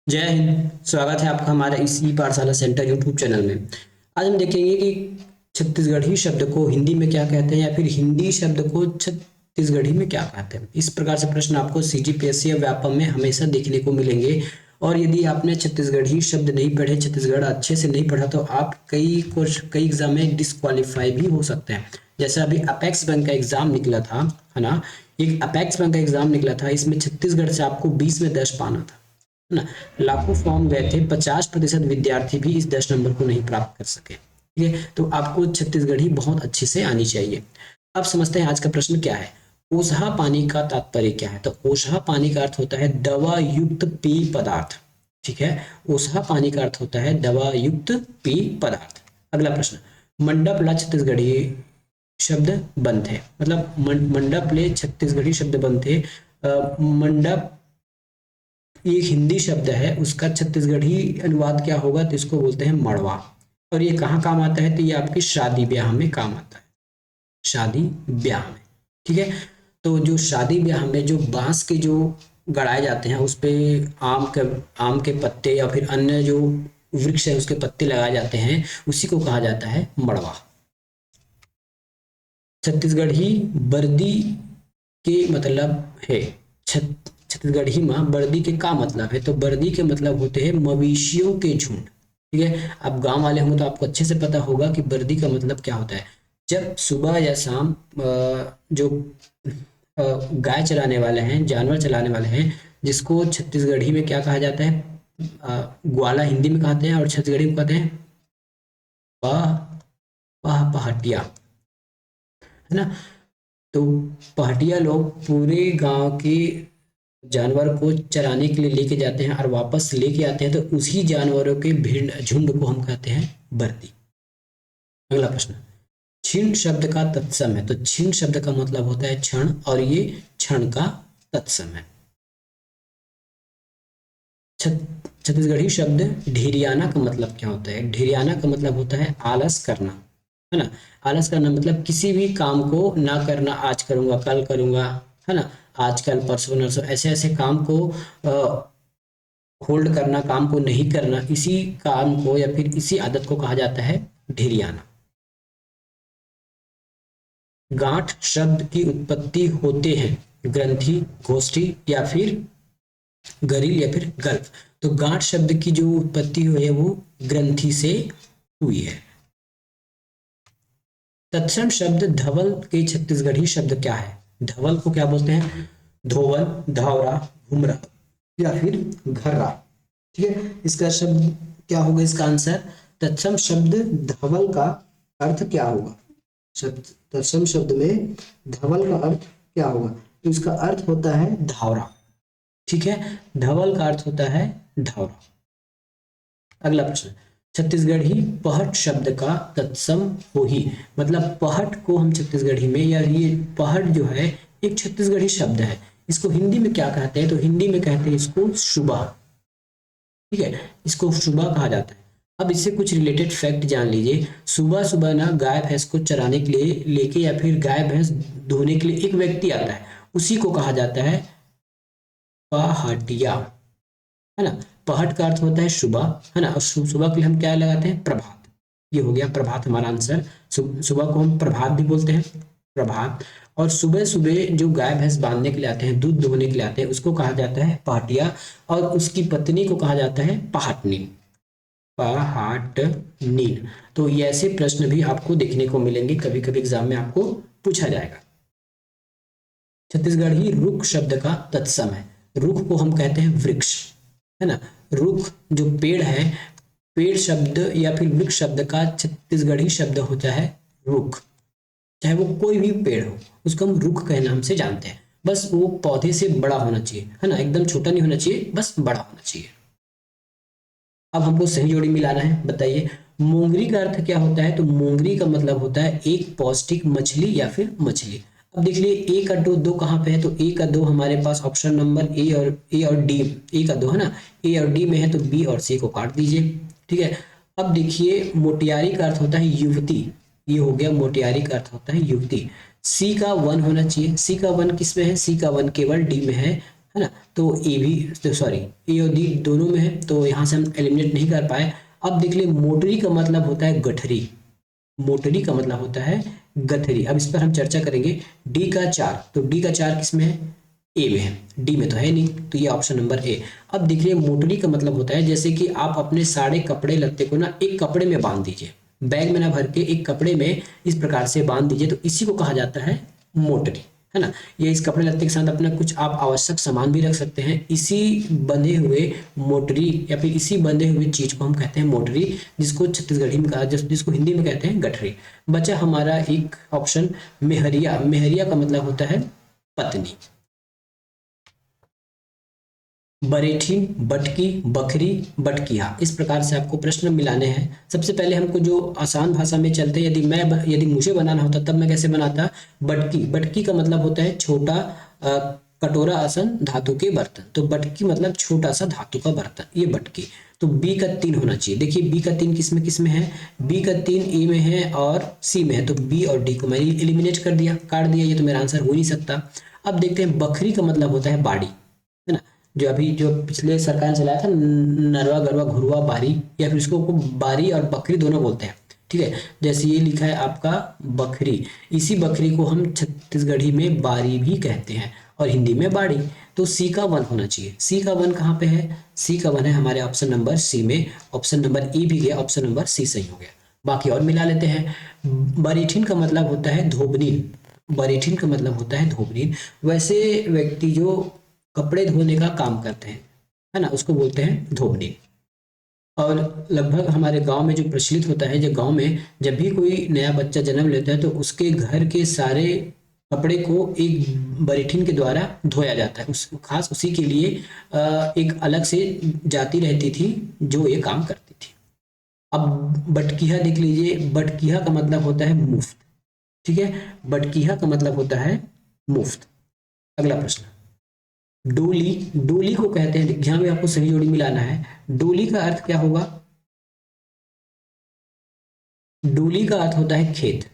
जय हिंद। स्वागत है आपका हमारा इस ई पाठशाला सेंटर यूट्यूब चैनल में। आज हम देखेंगे कि छत्तीसगढ़ी शब्द को हिंदी में क्या कहते हैं या फिर हिंदी शब्द को छत्तीसगढ़ी में क्या कहते हैं। इस प्रकार से प्रश्न आपको सीजीपीएससी या व्यापम में हमेशा देखने को मिलेंगे। और यदि आपने छत्तीसगढ़ी शब्द नहीं पढ़े, छत्तीसगढ़ अच्छे से नहीं पढ़ा, तो आप कई एग्जाम में डिस्क्वालीफाई भी हो सकते हैं। जैसे अभी अपेक्स बैंक का एग्जाम निकला था, है ना। एक अपेक्स बैंक का एग्जाम निकला था, इसमें छत्तीसगढ़ से आपको 20 में 10 पाना था, है ना। लाखों फॉर्म गए थे, 50% विद्यार्थी भी इस 10 नंबर को नहीं प्राप्त कर सके। ठीक है, तो आपको छत्तीसगढ़ी बहुत अच्छे से आनी चाहिए। अब समझते हैं आज का प्रश्न क्या है। ओसहा पानी का तात्पर्य क्या है। तो ओसहा पानी का अर्थ होता है दवा युक्त पेय पदार्थ। ठीक है, ओसहा पानी का अर्थ होता है दवा युक्त पेय पदार्थ। अगला प्रश्न, मंडप ला छत्तीसगढ़ी शब्द बंद है। मतलब मंडप ले छत्तीसगढ़ी शब्द बंद थे। मंडप ये हिंदी शब्द है, उसका छत्तीसगढ़ी अनुवाद क्या होगा, तो इसको बोलते हैं मड़वा। और ये कहाँ काम आता है, तो ये आपकी शादी ब्याह में काम आता है, शादी ब्याह में। ठीक है, तो जो शादी ब्याह में जो बांस के जो गड़ाए जाते हैं, उस पे आम के पत्ते या फिर अन्य जो वृक्ष है उसके पत्ते लगाए जाते हैं, उसी को कहा जाता है मड़वा। छत्तीसगढ़ी वर्दी के मतलब है, छत्तीसगढ़ी में वर्दी के का मतलब है, तो वर्दी के मतलब होते हैं मवेशियों के झुंड। ठीक है, आप गांव वाले होंगे तो आपको अच्छे से पता होगा कि वर्दी का मतलब क्या होता है। जब सुबह या शाम जो गाय चराने वाले हैं, जानवर चलाने वाले हैं, जिसको छत्तीसगढ़ी में क्या कहा जाता है, ग्वाला हिंदी में कहते हैं और छत्तीसगढ़ी में कहते हैं पह पहटिया, है ना। तो पहाटिया लोग पूरे गांव के जानवर को चराने के लिए लेके जाते हैं और वापस लेके आते हैं, तो उसी जानवरों के भीड़ झुंड को हम कहते हैं वर्दी। अगला प्रश्न, क्षीण शब्द का तत्सम है। तो क्षीण शब्द का मतलब होता है क्षण, और ये क्षण का तत्सम है। छत्तीसगढ़ी शब्द ढेरियाना का मतलब क्या होता है। ढेरियाना का मतलब होता है आलस करना, है ना। आलस करना मतलब किसी भी काम को ना करना, आज करूंगा कल करूंगा, है ना, आजकल परसों नरसों, ऐसे ऐसे काम को होल्ड करना, काम को नहीं करना, इसी काम को या फिर इसी आदत को कहा जाता है ढेरियाना। गांठ शब्द की उत्पत्ति होते हैं ग्रंथि, गोष्ठी या फिर गरिल या फिर गल्फ। तो गांठ शब्द की जो उत्पत्ति हुई है वो ग्रंथि से हुई है। तत्सम शब्द धवल के छत्तीसगढ़ी शब्द क्या है। धवल को क्या बोलते हैं, धोवन, धावरा, घुमरा या फिर घर्रा। ठीक है, इसका शब्द क्या होगा, इसका आंसर तत्सम शब्द धवल का अर्थ क्या होगा। तत्सम शब्द में धवल का अर्थ क्या होगा, तो इसका अर्थ होता है धावरा। ठीक है, धवल का अर्थ होता है धावरा। अगला प्रश्न, छत्तीसगढ़ी पहट शब्द का तत्सम हो ही। मतलब पहट को हम छत्तीसगढ़ी में, या ये पहट जो है एक छत्तीसगढ़ी शब्द है, इसको हिंदी में क्या कहते हैं, तो हिंदी में कहते हैं इसको सुबह। ठीक है, इसको सुबह कहा जाता है। अब इससे कुछ रिलेटेड फैक्ट जान लीजिए। सुबह सुबह ना गाय भैंस को चराने के लिए लेके या फिर गाय भैंस धोने के लिए एक व्यक्ति आता है, उसी को कहा जाता है पहाटिया, है ना। पहट का अर्थ होता है सुबह, है ना। और सुबह के लिए हम क्या लगाते हैं, प्रभात। ये हो गया प्रभात हमारा आंसर। सुबह को हम प्रभात भी बोलते हैं, प्रभात। और सुबह सुबह जो गाय भैंस बांधने के लिए आते हैं, दूध दोहने के लिए आते हैं, उसको कहा जाता है पहाटिया। और उसकी पत्नी को कहा जाता है पहाटनी, पहाटनी। तो ये ऐसे प्रश्न भी आपको देखने को मिलेंगे, कभी कभी एग्जाम में आपको पूछा जाएगा। छत्तीसगढ़ी रुख शब्द का तत्सम है। रुख को हम कहते हैं वृक्ष, है ना। रुख जो पेड़ है, पेड़ शब्द या फिर वृक्ष शब्द का छत्तीसगढ़ी शब्द होता है रुख। चाहे वो कोई भी पेड़ हो, उसको हम रुख के नाम से जानते हैं। बस वो पौधे से बड़ा होना चाहिए, है ना, एकदम छोटा नहीं होना चाहिए, बस बड़ा होना चाहिए। अब हमको सही जोड़ी मिलाना है, बताइए। मोंगरी का अर्थ क्या होता है, तो मोंगरी का मतलब होता है एक पौष्टिक मछली या फिर मछली। अब देख लिए ए का दो कहाँ पे है, तो ए का दो हमारे पास ऑप्शन नंबर ए और डी, ए का दो है ना, ए और डी में है, तो बी और सी को काट दीजिए। ठीक है, अब देखिए मोटियारी का अर्थ होता है युवती, ये हो गया मोटियारी का अर्थ होता है युवती। सी का वन होना चाहिए, सी का वन किस में है, सी का वन केवल डी में है ना। तो ए भी, सॉरी ए और डी दोनों में है, तो यहाँ से हम एलिमिनेट नहीं कर पाए। अब देख ले, मोटरी का मतलब होता है गठरी, मोटरी का मतलब होता है गठरी। अब इस पर हम चर्चा करेंगे। डी का 4, तो डी का 4 किस में है? ए में है, डी में तो है नहीं, तो ये ऑप्शन नंबर ए। अब देखिए, मोटरी का मतलब होता है जैसे कि आप अपने सारे कपड़े लत्ते को ना एक कपड़े में बांध दीजिए, बैग में ना भर के एक कपड़े में इस प्रकार से बांध दीजिए, तो इसी को कहा जाता है मोटरी, है ना। ये इस कपड़े लत्ते के साथ अपना कुछ आप आवश्यक सामान भी रख सकते हैं, इसी बंधे हुए मोटरी या फिर इसी बंधे हुए चीज को हम कहते हैं मोटरी, जिसको छत्तीसगढ़ी में कहा, जिसको हिंदी में कहते हैं गठरी। बचा हमारा एक ऑप्शन मेहरिया। मेहरिया का मतलब होता है पत्नी। बरेठीन, बटकी, बखरी, बटकिया, इस प्रकार से आपको प्रश्न मिलाने हैं। सबसे पहले हमको जो आसान भाषा में चलते हैं, यदि मुझे बनाना होता तब मैं कैसे बनाता? बटकी। बटकी का मतलब होता है छोटा कटोरा आसन धातु के बर्तन, तो बटकी मतलब छोटा सा धातु का बर्तन, ये बटकी। तो बी का 3 होना चाहिए। देखिए बी का 3 किस में है? बी का 3 ए में है और सी में है, तो बी और डी को मैंने एलिमिनेट कर दिया, काट दिया, ये तो मेरा आंसर हो नहीं सकता। अब देखते हैं, बखरी का मतलब होता है बाड़ी, है ना, जो अभी जो पिछले सरकार ने चलाया था, नरवा गरवा घुरवा बारी, या फिर इसको बारी और बकरी दोनों बोलते हैं, ठीक है। जैसे ये लिखा है आपका बकरी, इसी बकरी को हम छत्तीसगढ़ी में बारी भी कहते हैं और हिंदी में बाड़ी। तो सी का 1 होना चाहिए। सी का 1 कहाँ पे है? सी का 1 है हमारे ऑप्शन नंबर सी में। ऑप्शन नंबर ई भी गया, ऑप्शन नंबर सी सही हो गया। बाकी और मिला लेते हैं। बरीठीन का मतलब होता है धोबनीन। बरीठीन का मतलब होता है धोबनीन। वैसे व्यक्ति जो कपड़े धोने का काम करते हैं, है ना, उसको बोलते हैं धोबनी। और लगभग हमारे गांव में जो प्रचलित होता है, जो गांव में जब भी कोई नया बच्चा जन्म लेता है तो उसके घर के सारे कपड़े को एक बरीठीन के द्वारा धोया जाता है। उस खास उसी के लिए एक अलग से जाति रहती थी जो ये काम करती थी। अब बटकिया देख लीजिए। बटकिया का मतलब होता है मुफ्त, ठीक है, बटकिया का मतलब होता है मुफ्त। अगला प्रश्न, डोली। डोली को कहते हैं, यहां भी आपको सही जोड़ी मिलाना है। डोली का अर्थ क्या होगा? डोली का अर्थ होता है खेत,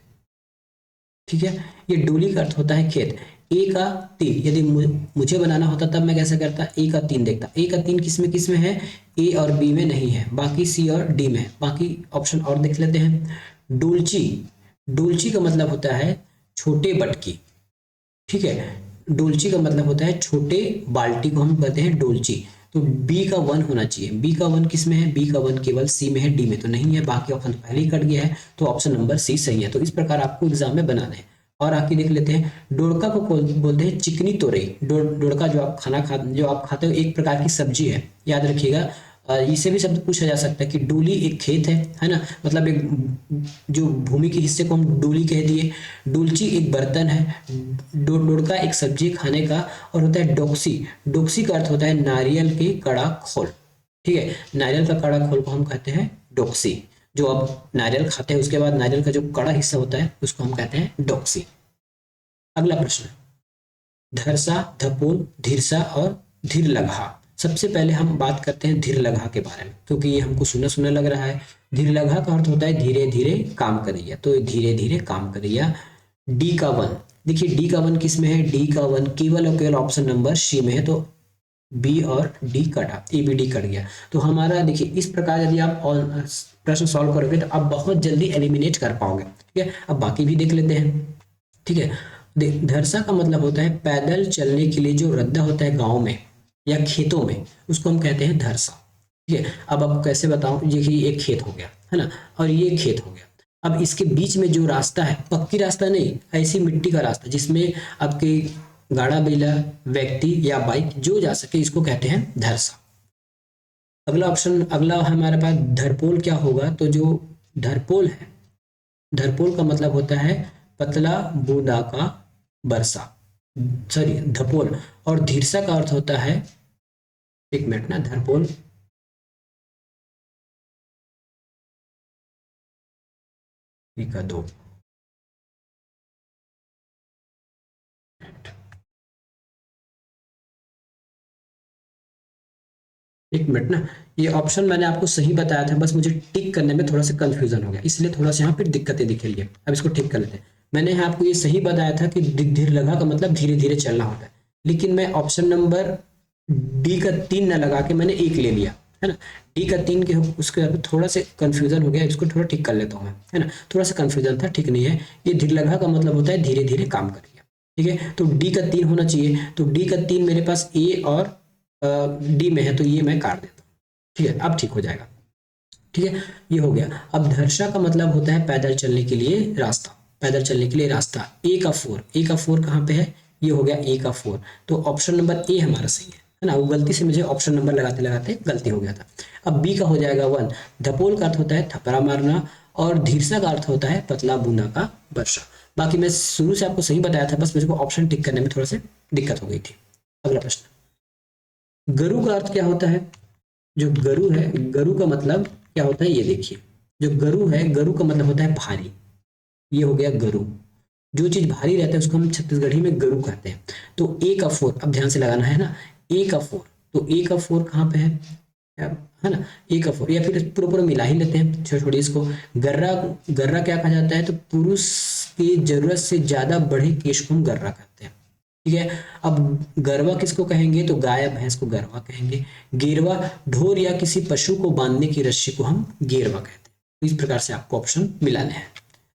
ठीक है, ये डोली का अर्थ होता है खेत। ए का 3, यदि मुझे बनाना होता तब मैं कैसे करता? ए का 3 देखता। ए का 3 किस में है? ए और बी में नहीं है, बाकी सी और डी में है। बाकी ऑप्शन और देख लेते हैं। डोलची। डोलची का मतलब होता है छोटे बटकी, ठीक है। डोलची का मतलब होता है छोटे बाल्टी को हम कहते हैं डोलची। तो बी का 1 होना चाहिए। बी का 1 किस में है? बी का 1 केवल सी में है, डी में तो नहीं है। बाकी ऑप्शन पहले ही कट गया है, तो ऑप्शन नंबर सी सही है। तो इस प्रकार आपको एग्जाम में बनाना है। और आगे देख लेते हैं, डोड़का को बोलते हैं चिकनी तोरई। डोड़का जो आप खाते हो, एक प्रकार की सब्जी है, याद रखिएगा। इसे भी शब्द पूछा जा सकता है कि डोली एक खेत है ना, मतलब एक जो भूमि के हिस्से को हम डोली कह दिए। डोलची एक बर्तन है। डोड़का एक सब्जी खाने का। और होता है डोक्सी। डोक्सी का अर्थ होता है नारियल के कड़ा खोल, ठीक है, नारियल का कड़ा खोल को हम कहते हैं डोक्सी। जो आप नारियल खाते हैं उसके बाद नारियल का जो कड़ा हिस्सा होता है उसको हम कहते हैं डोक्सी। अगला प्रश्न, धरसा, धपोल, धीरसा और धीरलगहा। सबसे पहले हम बात करते हैं धीरलगहा के बारे में, क्योंकि ये हमको सुना सुना लग रहा है। धीरलगहा का अर्थ होता है धीरे धीरे काम करैया, तो धीरे धीरे काम करैया। डी का 1, देखिए डी का 1 किस में है? डी का 1 केवल और केवल ऑप्शन नंबर सी में है, तो बी और डी कटा, ए बी डी कट गया। तो हमारा देखिए इस प्रकार यदि आप प्रश्न सॉल्व करोगे तो आप बहुत जल्दी एलिमिनेट कर पाओगे, ठीक है। अब बाकी भी देख लेते हैं, ठीक है। धरसा का मतलब होता है पैदल चलने के लिए जो रद्दा होता है गाँव में या खेतों में, उसको हम कहते हैं धरसा, ठीक है। अब आपको कैसे बताऊं? ये एक खेत हो गया, है ना, और ये खेत हो गया। अब इसके बीच में जो रास्ता है, पक्की रास्ता नहीं, ऐसी मिट्टी का रास्ता जिसमें आपके गाड़ा बैला, व्यक्ति या बाइक जो जा सके, इसको कहते हैं धरसा। अगला हमारे पास धरपोल क्या होगा? तो जो धरपोल है, धरपोल का मतलब होता है पतला बूंदा का बरसा, सॉरी धपोल। और धीरसा का अर्थ होता है, एक मिनट ना, धरपोल का 2, एक मिनट ना, ये ऑप्शन मैंने आपको सही बताया था, बस मुझे टिक करने में थोड़ा सा कंफ्यूजन हो गया, इसलिए थोड़ा सा यहाँ पे दिक्कतें दिख रही है। अब इसको ठीक कर लेते हैं। मैंने यहाँ आपको ये सही बताया था कि धीर लगा का मतलब धीरे धीरे चलना होता है, लेकिन मैं ऑप्शन नंबर डी का 3 ना लगा के मैंने 1 ले लिया, है ना। डी का 3 के उसके बाद थोड़ा सा कंफ्यूजन हो गया, इसको थोड़ा ठीक कर लेता हूँ मैं, है ना। थोड़ा सा कंफ्यूजन था, ठीक नहीं है। ये धीरे लगा का मतलब होता है धीरे धीरे काम करिए, ठीक है। तो डी का 3 होना चाहिए, तो डी का 3 मेरे पास ए और डी में है, तो ये मैं काट देता हूँ, ठीक है। अब ठीक हो जाएगा, ठीक है। ये हो गया। अब धर्षा का मतलब होता है पैदल चलने के लिए रास्ता, पैदल चलने के लिए रास्ता। ए का 4, ए का 4 कहाँ पे है, ये हो गया ए का 4। तो ऑप्शन नंबर ए हमारा सही है ना। वो गलती से मुझे ऑप्शन नंबर लगाते लगाते गलती हो गया था। अब बी का हो जाएगा 1। धपोल का अर्थ होता है थपरा मारना, और धीरसा का अर्थ होता है पतला बूंदा का वर्षा। बाकी मैं शुरू से आपको सही बताया था, बस मुझे को ऑप्शन टिक करने में थोड़ा सा दिक्कत हो गई थी। अगला प्रश्न, गरु का अर्थ क्या होता है। जो गरु है, गरु का मतलब क्या होता है, ये देखिए। जो गरु है, गरु का मतलब होता है भारी। ये हो गया गरु। जो चीज भारी रहता है उसको हम छत्तीसगढ़ी में गरु कहते हैं। तो ए का 4, अब ध्यान से लगाना है ना, ए का 4। तो ए का 4 कहाँ पे है ना, ए का 4। या फिर पूरा पूरा मिला ही लेते हैं, छोड़िए इसको। गर्रा, गर्रा क्या कहा जाता है, तो पुरुष की जरूरत से ज्यादा बड़े केश को हम गर्रा कहते हैं, ठीक है। अब गरवा किसको कहेंगे, तो गाय भैंस को गरवा कहेंगे। गेरवा, ढोर या किसी पशु को बांधने की रस्सी को हम गेरवा कहते हैं। तो इस प्रकार से आपको ऑप्शन मिलाने हैं।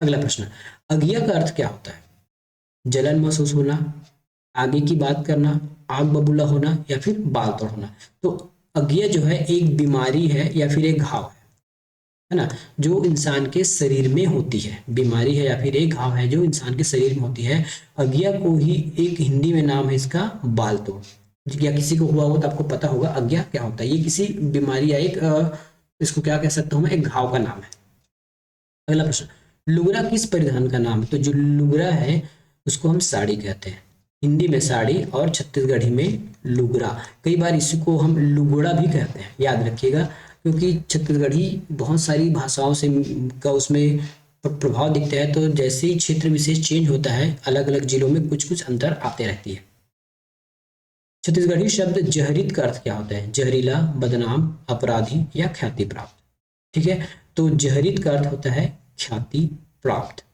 अगला प्रश्न, अगिया का अर्थ क्या होता है। जलन महसूस होना, आगे की बात करना, आग बबूला होना, या फिर बाल तोड़ना। तो अगिया जो है एक बीमारी है या फिर एक घाव है ना, जो इंसान के शरीर में होती है। बीमारी है या फिर एक घाव है जो इंसान के शरीर में होती है। अगिया को ही एक हिंदी में नाम है इसका बाल तोड़, या किसी को हुआ हो तो आपको पता होगा अगिया क्या होता है। ये किसी बीमारी या एक इसको क्या कह सकता हूँ मैं, एक घाव का नाम है। अगला प्रश्न, लुगरा किस परिधान का नाम है। तो जो लुगरा है उसको हम साड़ी कहते हैं, हिंदी में साड़ी और छत्तीसगढ़ी में लुगरा। कई बार इसको हम लुगड़ा भी कहते हैं, याद रखिएगा, क्योंकि छत्तीसगढ़ी बहुत सारी भाषाओं से का उसमें प्रभाव दिखता है। तो जैसे ही क्षेत्र विशेष चेंज होता है, अलग अलग जिलों में कुछ कुछ अंतर आते रहती है। छत्तीसगढ़ी शब्द जहरीत का अर्थ क्या होता है। जहरीला, बदनाम, अपराधी या ख्याति प्राप्त, ठीक है। तो जहरीत का अर्थ होता है ख्याति प्राप्त।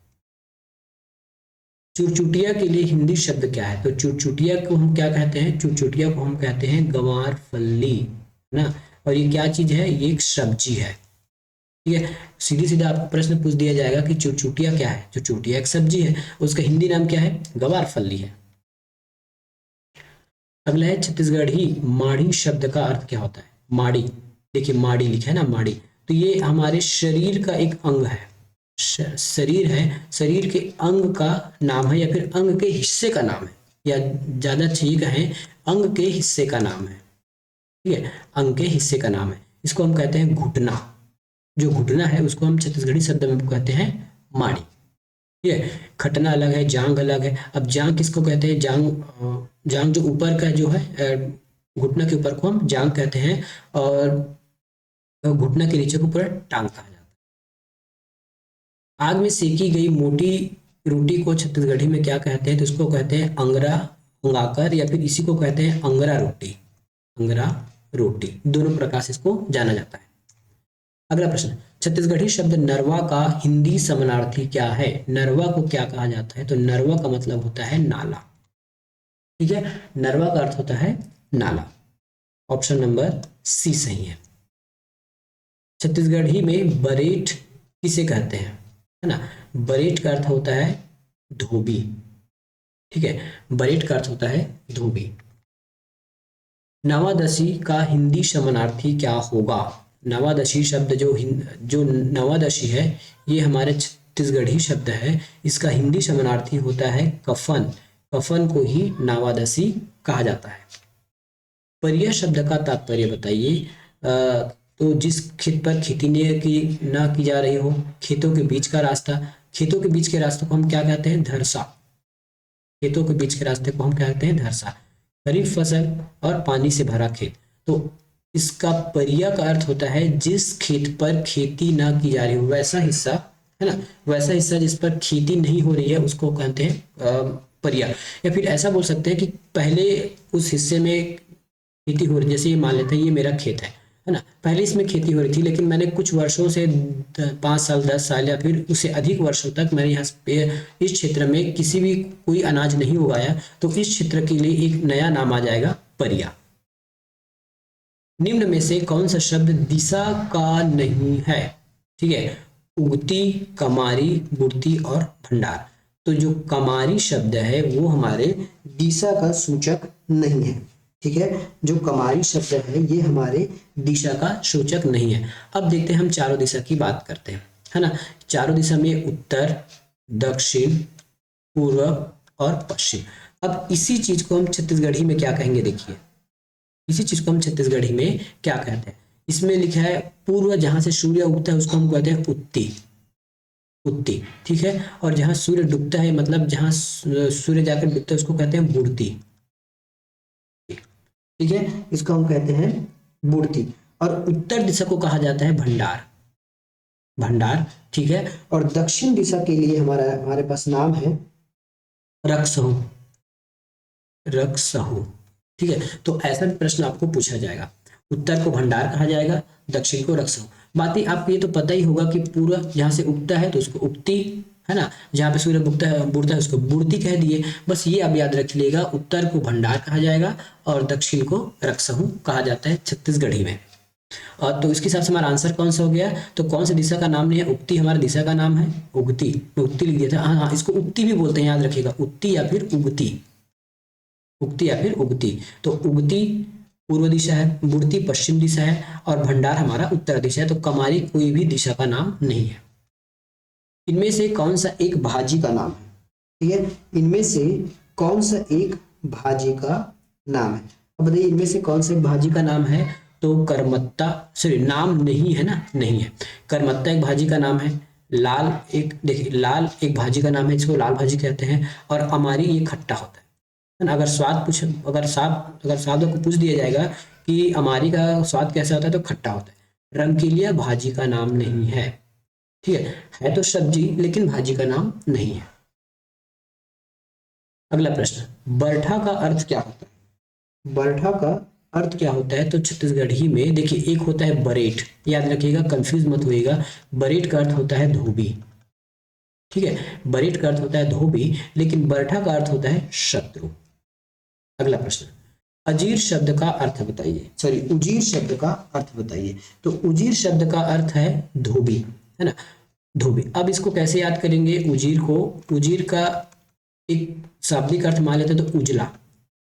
चुरचुटिया के लिए हिंदी शब्द क्या है। तो चुरचुटिया को हम क्या कहते हैं, चुरचुटिया को हम कहते हैं गंवार फल्ली ना। और ये क्या चीज है, ये एक सब्जी है, ठीक है। सीधे सीधा आपको प्रश्न पूछ दिया जाएगा कि चुरचुटिया क्या है। चुरचुटिया एक सब्जी है, उसका हिंदी नाम क्या है, गंवार फल्ली है। अगला है छत्तीसगढ़ी माड़ी शब्द का अर्थ क्या होता है। माड़ी, देखिए माड़ी लिखा है ना, माड़ी। तो ये हमारे शरीर का एक अंग है, शरीर है, शरीर के अंग का नाम है, या फिर अंग के हिस्से का नाम है, या ज्यादा ठीक है अंग के हिस्से का नाम है, ठीक है। अंग के हिस्से का नाम है, इसको हम कहते हैं घुटना। जो घुटना है उसको हम छत्तीसगढ़ी शब्द में कहते हैं माड़ी, ठीक है। खटना अलग है, जांग अलग है। अब जांग किसको कहते हैं, जांग, जांग जो ऊपर का जो है घुटना के ऊपर को हम जांग कहते हैं, और घुटना के नीचे को पूरा टांग कहा जाता है। आग में सेकी गई मोटी रोटी को छत्तीसगढ़ी में क्या कहते हैं, तो इसको कहते हैं अंगरा, अंगाकर, या फिर इसी को कहते हैं अंगरा रोटी। अंगरा रोटी, दोनों प्रकार से इसको जाना जाता है। अगला प्रश्न, छत्तीसगढ़ी शब्द नरवा का हिंदी समानार्थी क्या है। नरवा को क्या कहा जाता है, तो नरवा का मतलब होता है नाला, ठीक है। नरवा का अर्थ होता है नाला। ऑप्शन नंबर सी सही है। छत्तीसगढ़ी में बरेट किसे कहते हैं, है ना। बरेट का अर्थ होता है धोबी, ठीक है। बरेट का अर्थ होता है धोबी। नवादशी का हिंदी समानार्थी क्या होगा। नवादशी शब्द जो नवादशी है, ये हमारे छत्तीसगढ़ी शब्द है। इसका हिंदी समानार्थी होता है कफन। कफन को ही नवादशी कहा जाता है। परिया शब्द का तात्पर्य बताइए। तो जिस खेत पर खेती ना की जा रही हो, खेतों के बीच का रास्ता। खेतों के बीच के रास्ते को हम क्या कहते हैं, धरसा। खेतों के बीच के रास्ते को हम क्या कहते हैं, धरसा। खरीफ फसल और पानी से भरा खेत। तो इसका परिया का अर्थ होता है जिस खेत पर खेती ना की जा रही हो, वैसा हिस्सा, है ना, वैसा हिस्सा जिस पर खेती नहीं हो रही है उसको कहते हैं परिया। या फिर ऐसा बोल सकते हैं कि पहले उस हिस्से में खेती हो रही, जैसे ये मान लेते हैं ये मेरा खेत है ना। पहले इसमें खेती हो रही थी, लेकिन मैंने कुछ वर्षों से 5 साल 10 साल या फिर उससे अधिक वर्षों तक मैंने यहाँ पे इस क्षेत्र में किसी भी कोई अनाज नहीं उगाया, तो इस क्षेत्र के लिए एक नया नाम आ जाएगा परिया। निम्न में से कौन सा शब्द दिशा का नहीं है? ठीक है, उगती, कमारी, बुड़ती और भंडार। तो जो कमारी शब्द है वो हमारे दिशा का सूचक नहीं है। ठीक है, जो कमारी शब्द है ये हमारे दिशा का सूचक नहीं है। अब देखते हैं हम चारों दिशा की बात करते हैं, है ना। चारों दिशा में उत्तर, दक्षिण, पूर्व और पश्चिम। अब इसी चीज को हम छत्तीसगढ़ी में क्या कहेंगे, देखिए इसी चीज को हम छत्तीसगढ़ी में क्या कहते हैं। इसमें लिखा है पूर्व, जहां से सूर्य उगता है उसको हम कहते हैं उत्ती, उत्ती। ठीक है, और जहां सूर्य डूबता है, मतलब जहां सूर्य जाकर डूबता है उसको कहते हैं बुड़ती। ठीक है, इसको हम कहते हैं बुड़ती। और उत्तर दिशा को कहा जाता है भंडार, भंडार। ठीक है, और दक्षिण दिशा के लिए हमारे पास नाम है रक्सहु, रक्सहु। ठीक है, तो ऐसा भी प्रश्न आपको पूछा जाएगा। उत्तर को भंडार कहा जाएगा, दक्षिण को रक्सहु। बात ही आपको ये तो पता ही होगा कि पूर्व जहां से उगता है तो उसको उगती, है ना, जहां पे सूर्य बुड़ता है उसको बुड़ती कह दिए। बस ये अब याद रख लीजिएगा, उत्तर को भंडार कहा जाएगा और दक्षिण को रक्सहु कहा जाता है छत्तीसगढ़ी में। और तो इसके हिसाब से हमारा आंसर कौन सा हो गया, तो कौन सी दिशा का नाम नहीं है, उगती हमारी दिशा का नाम है, उगती। उगती लिख दिया था, हाँ हाँ, इसको उगती भी बोलते हैं, याद रखिएगा, उगती या फिर उगती, उगती या फिर उगती। तो उगती पूर्व दिशा है, बुड़ती पश्चिम दिशा है और भंडार हमारा उत्तर दिशा है। तो कमारी कोई भी दिशा का नाम नहीं है। इनमें से कौन सा एक भाजी का नाम है? ठीक है, इनमें से कौन सा एक भाजी का नाम है? अब बताइए इनमें से कौन सा एक भाजी का नाम है? तो करमत्ता, सॉरी नाम नहीं है ना, नहीं है। करमत्ता एक भाजी का नाम है, लाल एक, देखिए लाल एक भाजी का नाम है, इसको लाल भाजी कहते हैं। और अमारी ये खट्टा होता है ना। अगर स्वाद पूछ, अगर स्वादों को पूछ दिया जाएगा कि अमारी का स्वाद कैसा होता है तो खट्टा होता है। रंगीलिया भाजी का नाम नहीं है। ठीक है तो सब्जी लेकिन भाजी का नाम नहीं है। अगला प्रश्न, बरठा का अर्थ क्या होता है? बरठा का अर्थ क्या होता है? तो छत्तीसगढ़ी में देखिए एक होता है बरेट, याद रखिएगा, कंफ्यूज मत होइएगा। बरेट का अर्थ होता है धोबी। ठीक है, बरेट का अर्थ होता है धोबी, लेकिन बरठा का अर्थ होता है शत्रु। अगला प्रश्न, अजीर शब्द का अर्थ बताइए, सॉरी उजीर शब्द का अर्थ बताइए। तो उजीर शब्द का अर्थ है धोबी, है ना, धोबी। अब इसको कैसे याद करेंगे उजीर को? उजीर का एक शाब्दिक अर्थ मान लेते हैं तो उजला,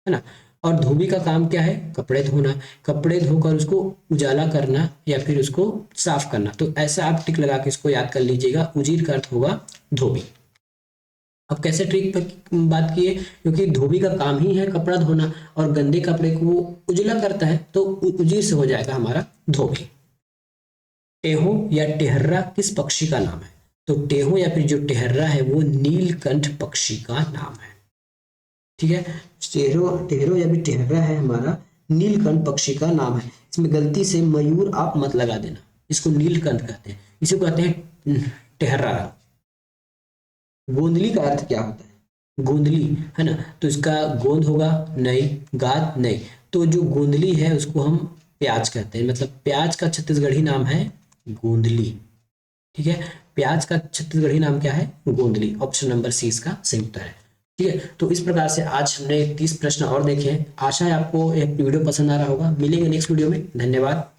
है ना। और धोबी का काम क्या है? कपड़े धोना, कपड़े धोकर उसको उजाला करना या फिर उसको साफ करना। तो ऐसा आप टिक लगा के इसको याद कर लीजिएगा, उजीर का अर्थ होगा धोबी। अब कैसे ट्रिक पर बात की है, क्योंकि धोबी का काम ही है कपड़ा धोना और गंदे कपड़े को वो उजला करता है, तो उजीर से हो जाएगा हमारा धोबी। टेहो या टेहर्रा किस पक्षी का नाम है? तो टेहो या फिर जो टेहर्रा है वो नीलकंठ पक्षी का नाम है। ठीक है, टेहरो या फिर टेहर्रा है हमारा नीलकंठ पक्षी का नाम है। इसमें गलती से मयूर आप मत लगा देना, इसको नीलकंठ कहते हैं, इसे कहते हैं टेहर्रा। गोंदली का अर्थ क्या होता है? गोंदली, है ना, तो इसका गोंद होगा नहीं, गाद नहीं, तो जो गोंदली है उसको हम प्याज कहते हैं, मतलब प्याज का छत्तीसगढ़ी नाम है गोंदली। ठीक है, प्याज का छत्तीसगढ़ी नाम क्या है? गोंदली। ऑप्शन नंबर सी इसका सही उत्तर है। ठीक है, तो इस प्रकार से आज हमने 30 प्रश्न और देखे हैं। आशा है आपको यह वीडियो पसंद आ रहा होगा। मिलेंगे नेक्स्ट वीडियो में, धन्यवाद।